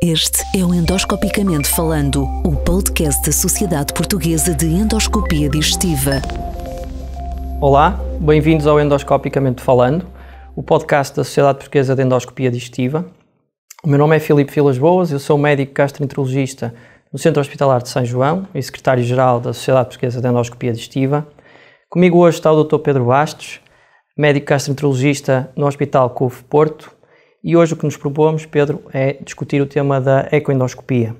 Este é o Endoscopicamente Falando, o podcast da Sociedade Portuguesa de Endoscopia Digestiva. Olá, bem-vindos ao Endoscopicamente Falando, o podcast da Sociedade Portuguesa de Endoscopia Digestiva. O meu nome é Filipe Vilas Boas, eu sou médico gastroenterologista no Centro Hospitalar de São João e secretário-geral da Sociedade Portuguesa de Endoscopia Digestiva. Comigo hoje está o Dr. Pedro Bastos, médico gastroenterologista no Hospital CUF Porto. E hoje o que nos propomos, Pedro, é discutir o tema da ecoendoscopia.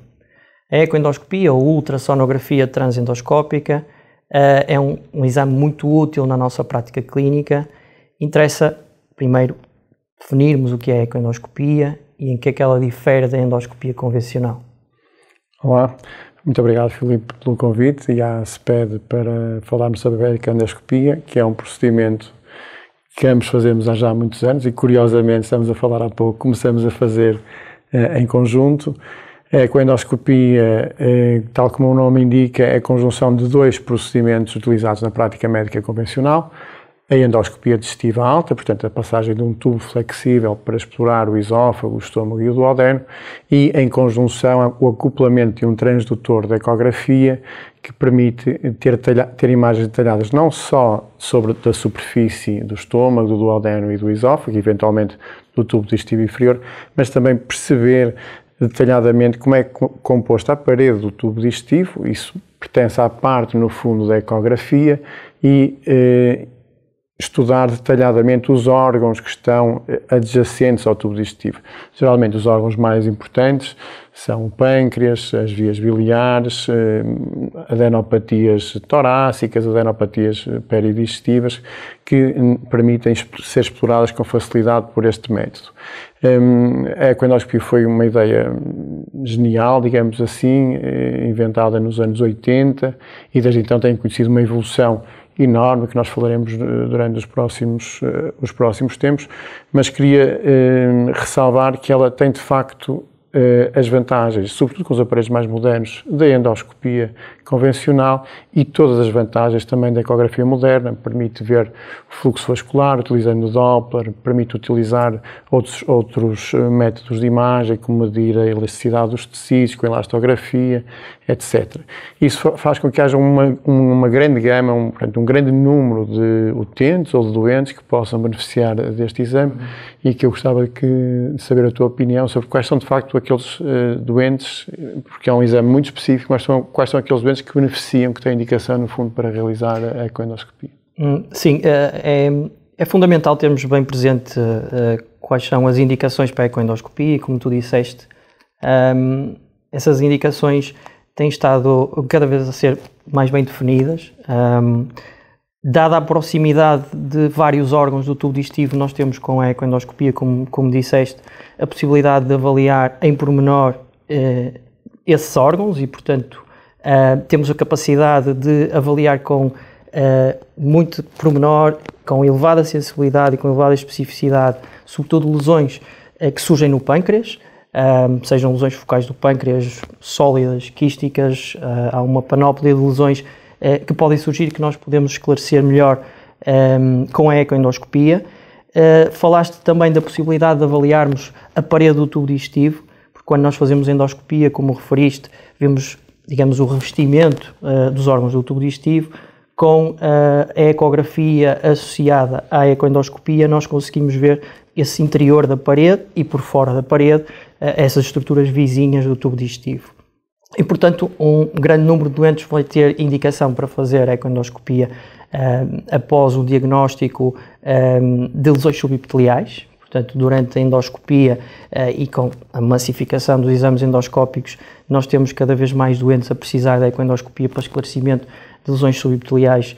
A ecoendoscopia, ou ultrassonografia transendoscópica, é um exame muito útil na nossa prática clínica. Interessa, primeiro, definirmos o que é a ecoendoscopia e em que é que ela difere da endoscopia convencional. Olá, muito obrigado, Filipe, pelo convite e à SPED para falarmos sobre a ecoendoscopia, que é um procedimento que ambos fazemos há já muitos anos e, curiosamente, estamos a falar há pouco, começamos a fazer em conjunto. A ecoendoscopia, tal como o nome indica, é a conjunção de dois procedimentos utilizados na prática médica convencional. A endoscopia digestiva alta, portanto, a passagem de um tubo flexível para explorar o esófago, o estômago e o duodeno, e, em conjunção, o acoplamento de um transdutor de ecografia que permite ter imagens detalhadas não só sobre a superfície do estômago, do duodeno e do esófago, e eventualmente do tubo digestivo inferior, mas também perceber detalhadamente como é composta a parede do tubo digestivo. Isso pertence à parte, no fundo, da ecografia, e estudar detalhadamente os órgãos que estão adjacentes ao tubo digestivo. Geralmente os órgãos mais importantes são o pâncreas, as vias biliares, adenopatias torácicas, adenopatias peridigestivas, que permitem ser exploradas com facilidade por este método. A ecoendoscopia foi uma ideia genial, digamos assim, inventada nos anos 80, e desde então tem conhecido uma evolução enorme, que nós falaremos durante os próximos tempos, mas queria ressalvar que ela tem, de facto, as vantagens, sobretudo com os aparelhos mais modernos, da endoscopia convencional, e todas as vantagens também da ecografia moderna. Permite ver o fluxo vascular utilizando o Doppler, permite utilizar outros métodos de imagem, como medir a elasticidade dos tecidos com elastografia, etc. Isso faz com que haja uma grande gama, um grande número de utentes ou de doentes que possam beneficiar deste exame, e que eu gostava de saber a tua opinião sobre quais são, de facto, aqueles doentes, porque é um exame muito específico, mas quais são aqueles doentes que beneficiam, que têm indicação, no fundo, para realizar a ecoendoscopia. Sim, é fundamental termos bem presente quais são as indicações para a ecoendoscopia, e, como tu disseste, essas indicações têm estado cada vez a ser mais bem definidas. Dada a proximidade de vários órgãos do tubo digestivo, nós temos com a ecoendoscopia, como disseste, a possibilidade de avaliar em pormenor esses órgãos, e, portanto, temos a capacidade de avaliar com muito pormenor, com elevada sensibilidade e com elevada especificidade, sobretudo lesões que surgem no pâncreas, sejam lesões focais do pâncreas sólidas, quísticas. Há uma panóplia de lesões que podem surgir, que nós podemos esclarecer melhor com a ecoendoscopia. Falaste também da possibilidade de avaliarmos a parede do tubo digestivo, porque quando nós fazemos endoscopia, como referiste, vemos, digamos, o revestimento dos órgãos do tubo digestivo. Com a ecografia associada à ecoendoscopia, nós conseguimos ver esse interior da parede e, por fora da parede, essas estruturas vizinhas do tubo digestivo. E, portanto, um grande número de doentes vai ter indicação para fazer a ecoendoscopia após o diagnóstico de lesões subepiteliais. Portanto, durante a endoscopia e com a massificação dos exames endoscópicos, nós temos cada vez mais doentes a precisar da ecoendoscopia para esclarecimento de lesões subepiteliais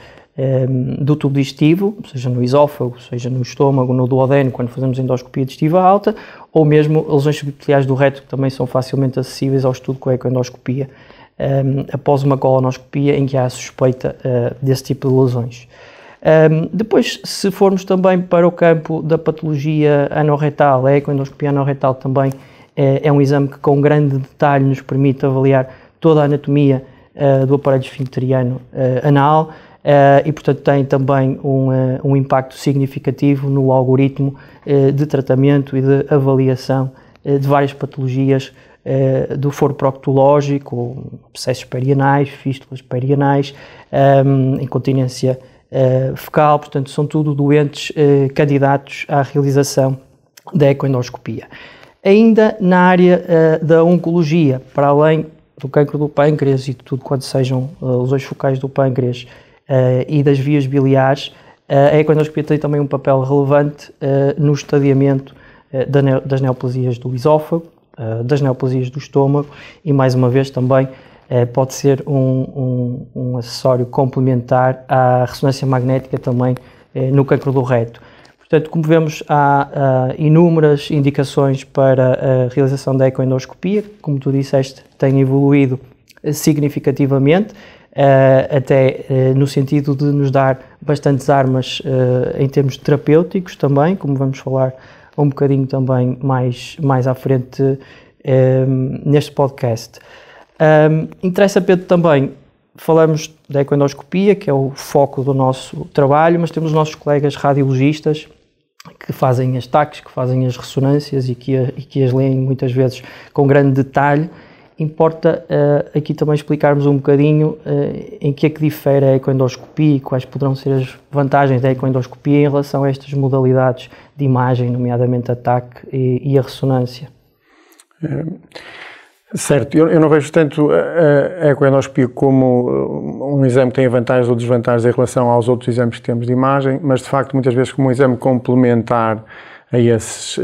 do tubo digestivo, seja no esófago, seja no estômago, no duodeno, quando fazemos endoscopia digestiva alta, ou mesmo lesões subepiteliais do reto, que também são facilmente acessíveis ao estudo com a ecoendoscopia, após uma colonoscopia em que há a suspeita desse tipo de lesões. Depois, se formos também para o campo da patologia anorretal, a ecoendoscopia anorretal também é um exame que, com grande detalhe, nos permite avaliar toda a anatomia do aparelho esfincteriano anal, e, portanto, tem também um impacto significativo no algoritmo de tratamento e de avaliação de várias patologias do foro proctológico, abscessos perianais, fístulas perianais, incontinência fecal, portanto são tudo doentes candidatos à realização da ecoendoscopia. Ainda na área da oncologia, para além do cancro do pâncreas e de tudo quanto sejam lesões focais do pâncreas e das vias biliares, a ecoendoscopia tem também um papel relevante no estadiamento das neoplasias do esófago, das neoplasias do estômago e, mais uma vez, também pode ser um acessório complementar à ressonância magnética também no cancro do reto. Portanto, como vemos, há inúmeras indicações para a realização da ecoendoscopia, como tu disseste, tem evoluído significativamente, até no sentido de nos dar bastantes armas em termos terapêuticos também, como vamos falar um bocadinho também mais à frente neste podcast. Interessa, Pedro, também, falamos da ecoendoscopia, que é o foco do nosso trabalho, mas temos os nossos colegas radiologistas que fazem as TACs, que fazem as ressonâncias e que as leem muitas vezes com grande detalhe. Importa aqui também explicarmos um bocadinho em que é que difere a ecoendoscopia e quais poderão ser as vantagens da ecoendoscopia em relação a estas modalidades de imagem, nomeadamente a TAC e a ressonância. Certo, eu não vejo tanto a ecoendoscopia como um exame que tem vantagens ou desvantagens em relação aos outros exames que temos de imagem, mas de facto muitas vezes como um exame complementar a esses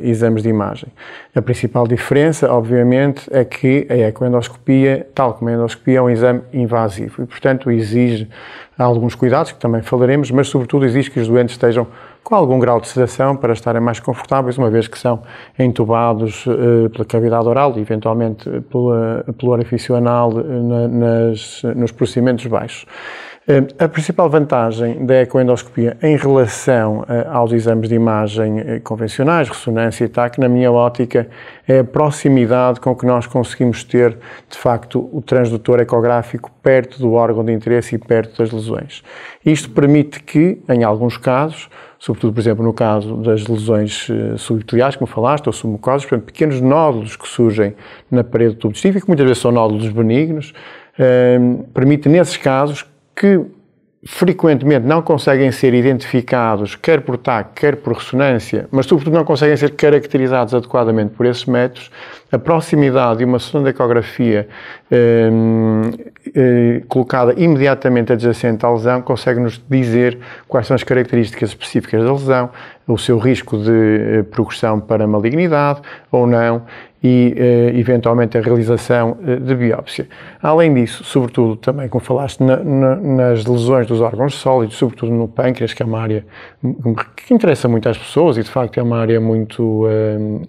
exames de imagem. A principal diferença, obviamente, é que a ecoendoscopia, tal como a endoscopia, é um exame invasivo e, portanto, exige alguns cuidados, que também falaremos, mas, sobretudo, exige que os doentes estejam com algum grau de sedação para estarem mais confortáveis, uma vez que são entubados pela cavidade oral e, eventualmente, pelo orifício anal nos procedimentos baixos. A principal vantagem da ecoendoscopia em relação aos exames de imagem convencionais, ressonância e TAC, na minha ótica, é a proximidade com que nós conseguimos ter, de facto, o transdutor ecográfico perto do órgão de interesse e perto das lesões. Isto permite que, em alguns casos, sobretudo, por exemplo, no caso das lesões subepiteliais, como falaste, ou submucosas, portanto, pequenos nódulos que surgem na parede do tubo digestivo, que muitas vezes são nódulos benignos, permite, nesses casos, que frequentemente não conseguem ser identificados, quer por TAC, quer por ressonância, mas sobretudo não conseguem ser caracterizados adequadamente por esses métodos, a proximidade de uma sonda de ecografia colocada imediatamente adjacente à lesão consegue-nos dizer quais são as características específicas da lesão, o seu risco de progressão para malignidade ou não, e, eventualmente, a realização de biópsia. Além disso, sobretudo, também, como falaste, nas lesões dos órgãos sólidos, sobretudo no pâncreas, que é uma área que interessa muito às pessoas e, de facto, é uma área muito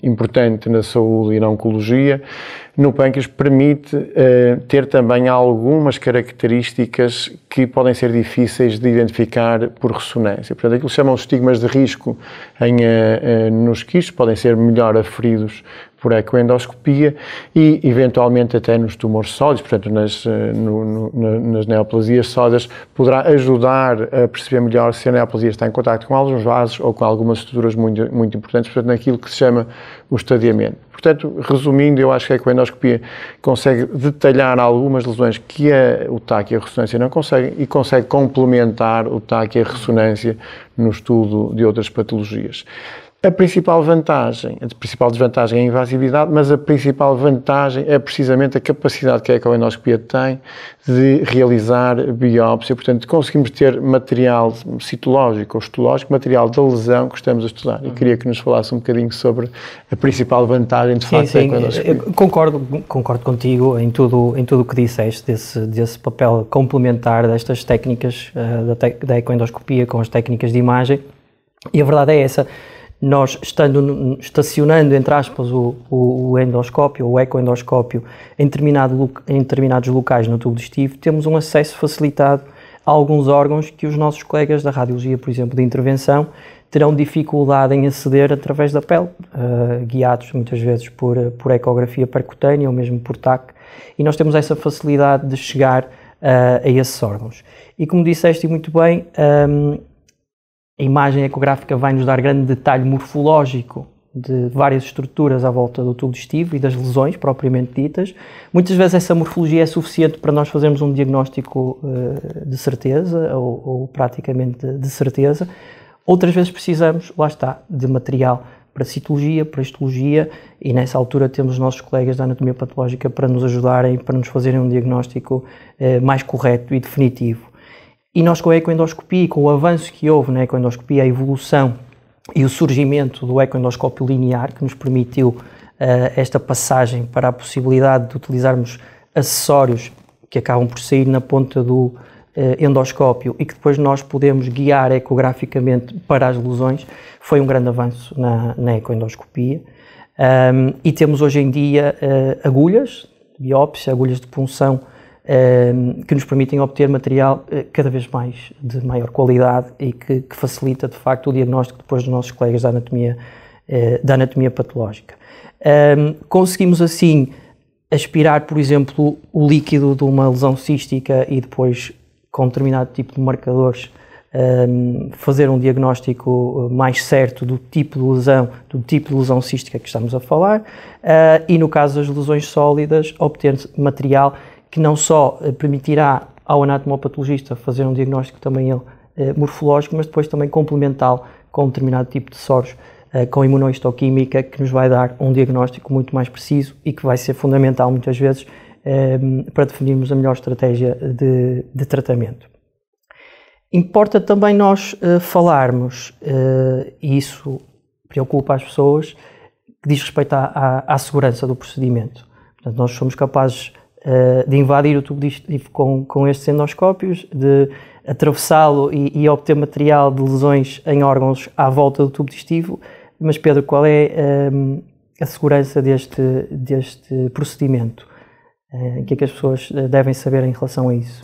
importante na saúde e na oncologia, no pâncreas permite ter também algumas características que podem ser difíceis de identificar por ressonância. Portanto, aquilo que se chamam os estigmas de risco nos quistos podem ser melhor aferidos por ecoendoscopia e, eventualmente, até nos tumores sólidos, portanto, nas neoplasias sólidas, poderá ajudar a perceber melhor se a neoplasia está em contacto com alguns vasos ou com algumas estruturas muito, muito importantes, portanto, naquilo que se chama o estadiamento. Portanto, resumindo, eu acho que a ecoendoscopia consegue detalhar algumas lesões que o TAC e a ressonância não conseguem e consegue complementar o TAC e a ressonância no estudo de outras patologias. A principal desvantagem é a invasividade, mas a principal vantagem é precisamente a capacidade que a ecoendoscopia tem de realizar biópsia, portanto, conseguimos ter material citológico ou histológico, material da lesão que estamos a estudar. E queria que nos falasse um bocadinho sobre a principal vantagem, de facto, da ecoendoscopia. Concordo contigo em tudo o que disseste, desse papel complementar destas técnicas da ecoendoscopia com as técnicas de imagem, e a verdade é essa. Nós, estacionando, entre aspas, o endoscópio, o ecoendoscópio, em determinados locais no tubo digestivo, temos um acesso facilitado a alguns órgãos que os nossos colegas da radiologia, por exemplo, de intervenção, terão dificuldade em aceder através da pele, guiados muitas vezes por ecografia percutânea ou mesmo por TAC, e nós temos essa facilidade de chegar a esses órgãos. E como disseste muito bem, a imagem ecográfica vai nos dar grande detalhe morfológico de várias estruturas à volta do tubo digestivo e das lesões propriamente ditas. Muitas vezes essa morfologia é suficiente para nós fazermos um diagnóstico de certeza ou praticamente de certeza. Outras vezes precisamos, lá está, de material para citologia, para histologia, e nessa altura temos os nossos colegas da anatomia patológica para nos ajudarem, para nos fazerem um diagnóstico mais correto e definitivo. E nós com a ecoendoscopia, com o avanço que houve na ecoendoscopia, a evolução e o surgimento do ecoendoscópio linear, que nos permitiu esta passagem para a possibilidade de utilizarmos acessórios que acabam por sair na ponta do endoscópio e que depois nós podemos guiar ecograficamente para as lesões, foi um grande avanço na ecoendoscopia. E temos hoje em dia agulhas de biópsia, agulhas de punção, que nos permitem obter material cada vez mais de maior qualidade e que facilita de facto o diagnóstico depois dos nossos colegas da anatomia patológica. Conseguimos assim aspirar, por exemplo, o líquido de uma lesão cística e depois, com um determinado tipo de marcadores, fazer um diagnóstico mais certo do tipo de lesão cística que estamos a falar, e no caso das lesões sólidas, obter material que não só permitirá ao anatomopatologista fazer um diagnóstico também ele morfológico, mas depois também complementá-lo com um determinado tipo de soros, com imunohistoquímica, que nos vai dar um diagnóstico muito mais preciso e que vai ser fundamental muitas vezes para definirmos a melhor estratégia de tratamento. Importa também nós falarmos, e isso preocupa as pessoas, que diz respeito à segurança do procedimento. Portanto, nós somos capazes de invadir o tubo digestivo com estes endoscópios, de atravessá-lo e obter material de lesões em órgãos à volta do tubo digestivo. Mas, Pedro, qual é a segurança deste procedimento? O que é que as pessoas devem saber em relação a isso?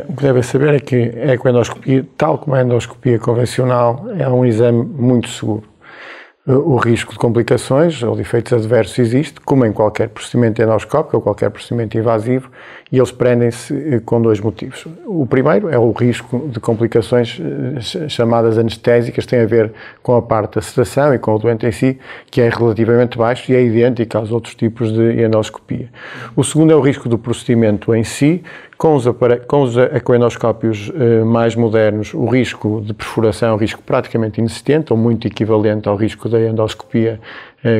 O que devem saber é que a ecoendoscopia, tal como a endoscopia convencional, é um exame muito seguro. O risco de complicações ou de efeitos adversos existe, como em qualquer procedimento endoscópico ou qualquer procedimento invasivo, e eles prendem-se com dois motivos. O primeiro é o risco de complicações chamadas anestésicas, tem a ver com a parte da sedação e com o doente em si, que é relativamente baixo e é idêntico aos outros tipos de endoscopia. O segundo é o risco do procedimento em si. Com os ecoendoscópios mais modernos, o risco de perfuração é um risco praticamente inexistente ou muito equivalente ao risco da endoscopia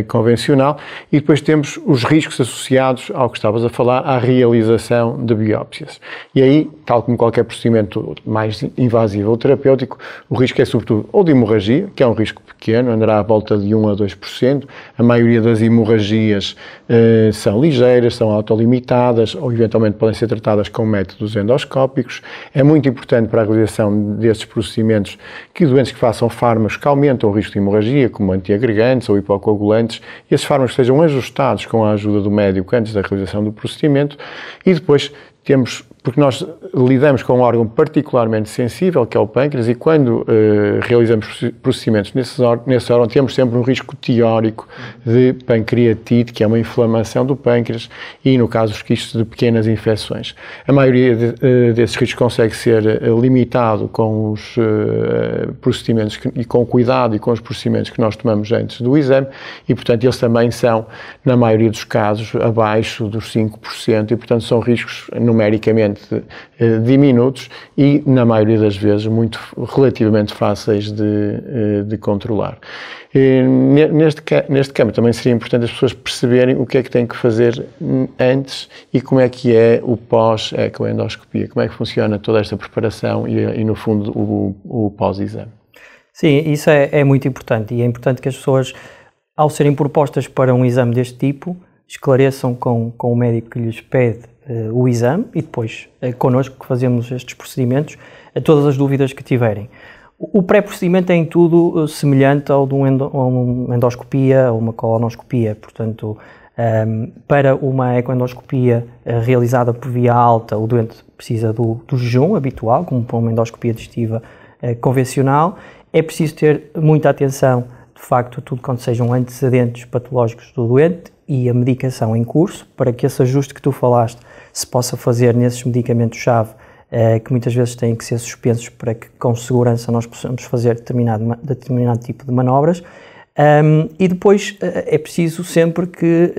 convencional, e depois temos os riscos associados ao que estavas a falar, à realização de biópsias. E aí, tal como qualquer procedimento mais invasivo ou terapêutico, o risco é sobretudo ou de hemorragia, que é um risco pequeno, andará à volta de 1 a 2%. A maioria das hemorragias são ligeiras, são autolimitadas ou eventualmente podem ser tratadas com métodos endoscópicos. É muito importante para a realização destes procedimentos que doentes que façam fármacos que aumentam o risco de hemorragia, como antiagregantes ou hipocoagulantes, esses fármacos sejam ajustados com a ajuda do médico antes da realização do procedimento. E depois temos, porque nós lidamos com um órgão particularmente sensível, que é o pâncreas, e quando realizamos procedimentos nesse órgão, temos sempre um risco teórico de pancreatite, que é uma inflamação do pâncreas, e no caso os quistes de pequenas infecções. A maioria desses riscos consegue ser limitado com os procedimentos e com o cuidado e com os procedimentos que nós tomamos antes do exame, e portanto eles também são, na maioria dos casos, abaixo dos 5%, e portanto são riscos numericamente diminutos e, na maioria das vezes, relativamente fáceis de controlar. Neste campo também seria importante as pessoas perceberem o que é que têm que fazer antes e como é que é o pós-ecoendoscopia, como é que funciona toda esta preparação e no fundo, o pós-exame. Sim, isso é muito importante, e é importante que as pessoas, ao serem propostas para um exame deste tipo, esclareçam com o médico que lhes pede o exame e depois connosco que fazemos estes procedimentos, todas as dúvidas que tiverem. O pré-procedimento é em tudo semelhante ao de uma endoscopia ou uma colonoscopia, portanto, para uma ecoendoscopia realizada por via alta, o doente precisa do jejum habitual, como para uma endoscopia digestiva convencional. É preciso ter muita atenção, de facto, tudo quanto sejam antecedentes patológicos do doente e a medicação em curso, para que esse ajuste que tu falaste se possa fazer nesses medicamentos-chave, que muitas vezes têm que ser suspensos para que com segurança nós possamos fazer determinado tipo de manobras. E depois é preciso sempre que,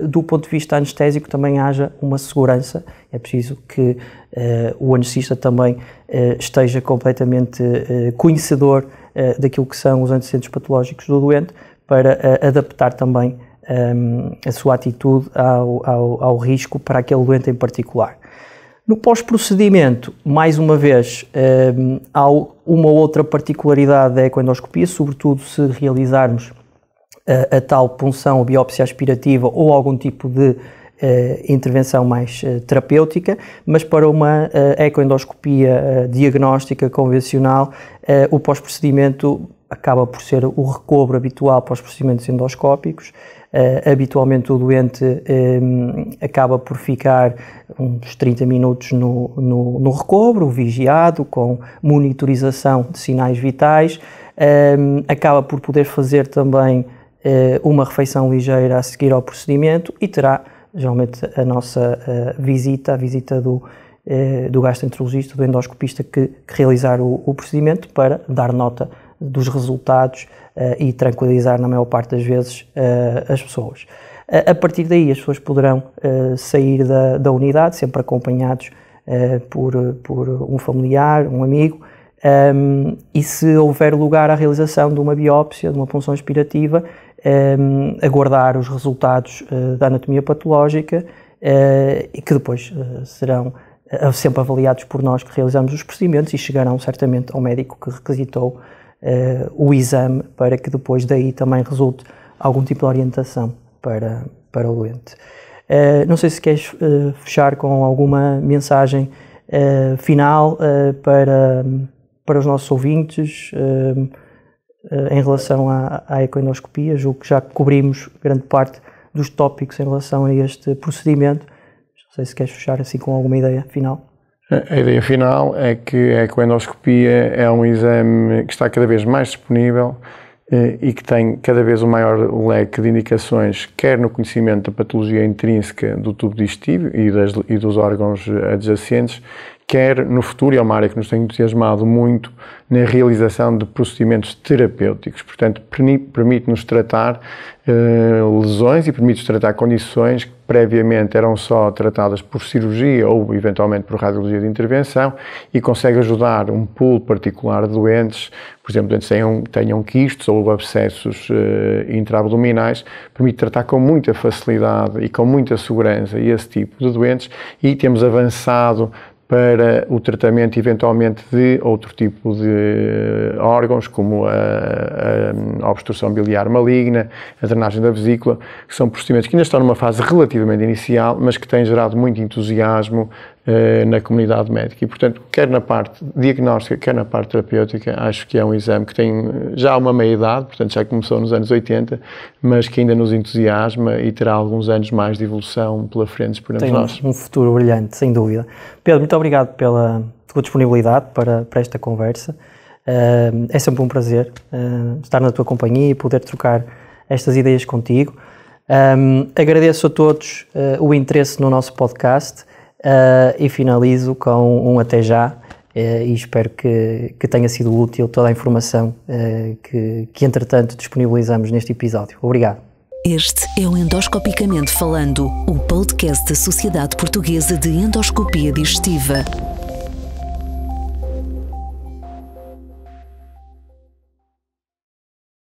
do ponto de vista anestésico, também haja uma segurança. É preciso que o anestesista também esteja completamente conhecedor daquilo que são os antecedentes patológicos do doente, para adaptar também a sua atitude ao risco para aquele doente em particular. No pós-procedimento, mais uma vez, há uma outra particularidade da ecoendoscopia, sobretudo se realizarmos a tal punção ou biópsia aspirativa ou algum tipo de intervenção mais terapêutica, mas para uma ecoendoscopia diagnóstica convencional, o pós-procedimento acaba por ser o recobro habitual para os procedimentos endoscópicos. Habitualmente o doente acaba por ficar uns 30 minutos no recobro, vigiado, com monitorização de sinais vitais, acaba por poder fazer também uma refeição ligeira a seguir ao procedimento e terá geralmente a nossa visita, a visita do gastroenterologista, do endoscopista que realizar o procedimento, para dar nota dos resultados e tranquilizar na maior parte das vezes as pessoas. A partir daí as pessoas poderão sair da unidade, sempre acompanhados por um familiar, um amigo, e se houver lugar à realização de uma biópsia, de uma punção aspirativa, aguardar os resultados da anatomia patológica e que depois serão sempre avaliados por nós que realizamos os procedimentos e chegarão certamente ao médico que requisitou o exame, para que depois daí também resulte algum tipo de orientação para o doente. Não sei se queres fechar com alguma mensagem final para os nossos ouvintes em relação à ecoendoscopia. Julgo que já cobrimos grande parte dos tópicos em relação a este procedimento. Não sei se queres fechar assim com alguma ideia final. A ideia final é que a ecoendoscopia é um exame que está cada vez mais disponível e que tem cada vez um maior leque de indicações, quer no conhecimento da patologia intrínseca do tubo digestivo e dos órgãos adjacentes, quer no futuro, e é uma área que nos tem entusiasmado muito, na realização de procedimentos terapêuticos. Portanto, permite-nos tratar lesões e permite-nos tratar condições que previamente eram só tratadas por cirurgia ou eventualmente por radiologia de intervenção, e consegue ajudar um pool particular de doentes, por exemplo, doentes que tenham quistos ou abscessos intraabdominais, permite tratar com muita facilidade e com muita segurança esse tipo de doentes, e temos avançado para o tratamento eventualmente de outro tipo de órgãos, como a obstrução biliar maligna, a drenagem da vesícula, que são procedimentos que ainda estão numa fase relativamente inicial, mas que têm gerado muito entusiasmo na comunidade médica. E, portanto, quer na parte diagnóstica, quer na parte terapêutica, acho que é um exame que tem já uma meia-idade, portanto já começou nos anos 80, mas que ainda nos entusiasma e terá alguns anos mais de evolução pela frente, esperamos nós. Tem um futuro brilhante, sem dúvida. Pedro, muito obrigado pela tua disponibilidade para esta conversa. É sempre um prazer estar na tua companhia e poder trocar estas ideias contigo. Agradeço a todos o interesse no nosso podcast. E finalizo com um até já e espero que tenha sido útil toda a informação que entretanto disponibilizamos neste episódio. Obrigado. Este é o Endoscopicamente Falando, o podcast da Sociedade Portuguesa de Endoscopia Digestiva.